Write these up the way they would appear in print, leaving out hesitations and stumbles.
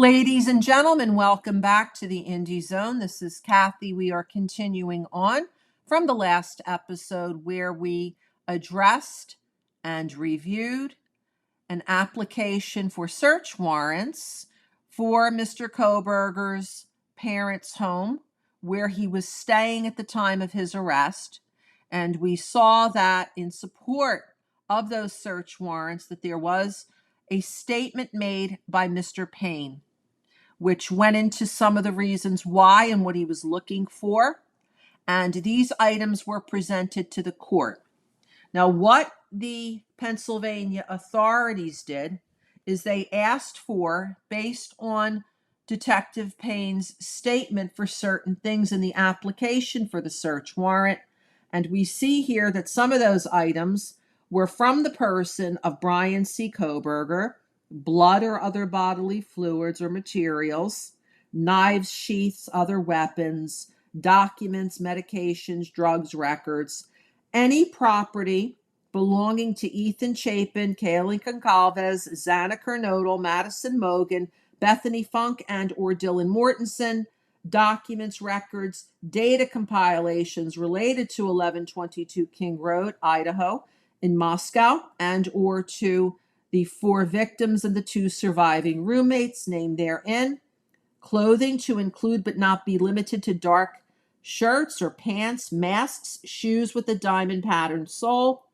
Ladies and gentlemen, welcome back to the Indie Zone. This is Kathy. We are continuing on from the last episode where we addressed and reviewed an application for search warrants for Mr. Kohberger's parents' home where he was staying at the time of his arrest. And we saw that in support of those search warrants that there was a statement made by Mr. Payne, which went into some of the reasons why and what he was looking for. And these items were presented to the court. Now, what the Pennsylvania authorities did is they asked for, based on Detective Payne's statement, for certain things in the application for the search warrant. And we see here that some of those items were from the person of Brian C. Kohberger: blood or other bodily fluids or materials, knives, sheaths, other weapons, documents, medications, drugs, records, any property belonging to Ethan Chapin, Kaylee Goncalves, Xana Kernodle, Madison Mogan, Bethany Funk, and or Dylan Mortensen, documents, records, data compilations related to 1122 King Road, Idaho, in Moscow, and or to the 4 victims and the 2 surviving roommates named therein, clothing to include but not be limited to dark shirts or pants, masks, shoes with a diamond patterned sole,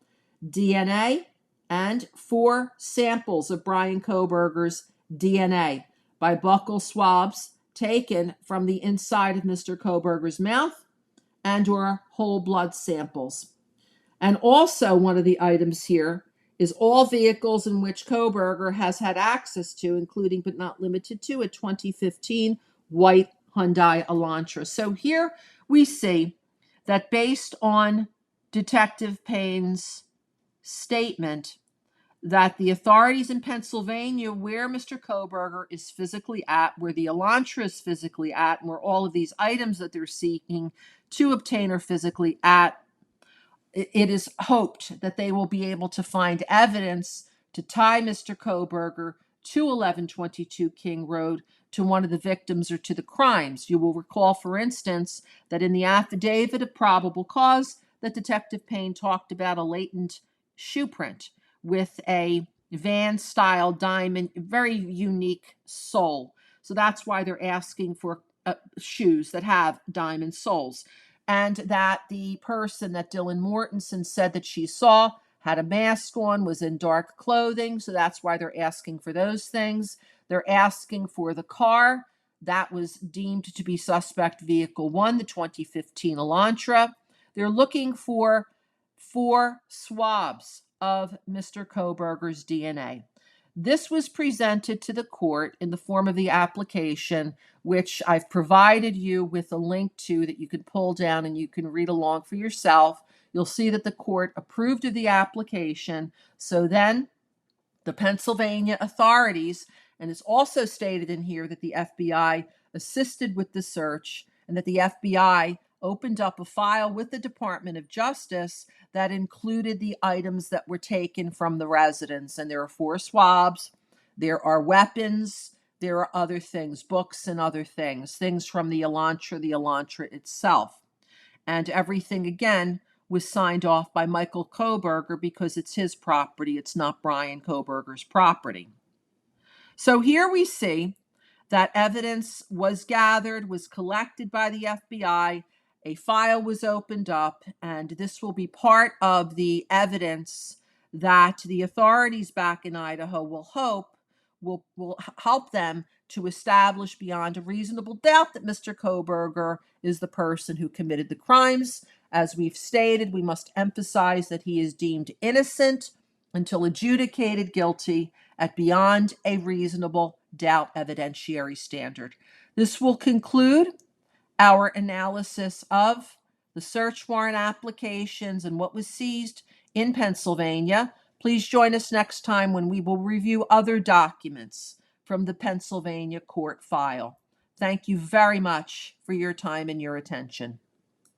DNA, and 4 samples of Brian Kohberger's DNA by buccal swabs taken from the inside of Mr. Kohberger's mouth and or whole blood samples. And also one of the items here is all vehicles in which Kohberger has had access to, including but not limited to a 2015 white Hyundai Elantra. So here we see that based on Detective Payne's statement, that the authorities in Pennsylvania, where Mr. Kohberger is physically at, where the Elantra is physically at, and where all of these items that they're seeking to obtain are physically at, it is hoped that they will be able to find evidence to tie Mr. Kohberger to 1122 King Road, to one of the victims, or to the crimes. You will recall, for instance, that in the affidavit of probable cause, that Detective Payne talked about a latent shoe print with a Van-style diamond, very unique sole. So that's why they're asking for shoes that have diamond soles. And that the person that Dylan Mortensen said that she saw had a mask on, was in dark clothing. So that's why they're asking for those things. They're asking for the car that was deemed to be suspect vehicle 1, the 2015 Elantra. They're looking for 4 swabs of Mr. Kohberger's DNA. This was presented to the court in the form of the application, which I've provided you with a link to that you can pull down and you can read along for yourself. You'll see that the court approved of the application. So then the Pennsylvania authorities, and it's also stated in here that the FBI assisted with the search and that the FBI opened up a file with the Department of Justice that included the items that were taken from the residence. And there are 4 swabs, there are weapons, there are other things, books and other things from the Elantra itself. And everything, again, was signed off by Michael Kohberger because it's his property. It's not Brian Kohberger's property. So here we see that evidence was gathered, was collected by the FBI. A file was opened up, and this will be part of the evidence that the authorities back in Idaho will hope will help them to establish beyond a reasonable doubt that Mr. Kohberger is the person who committed the crimes. As we've stated, we must emphasize that he is deemed innocent until adjudicated guilty at beyond a reasonable doubt evidentiary standard. This will conclude our analysis of the search warrant applications and what was seized in Pennsylvania. Please join us next time when we will review other documents from the Pennsylvania court file. Thank you very much for your time and your attention.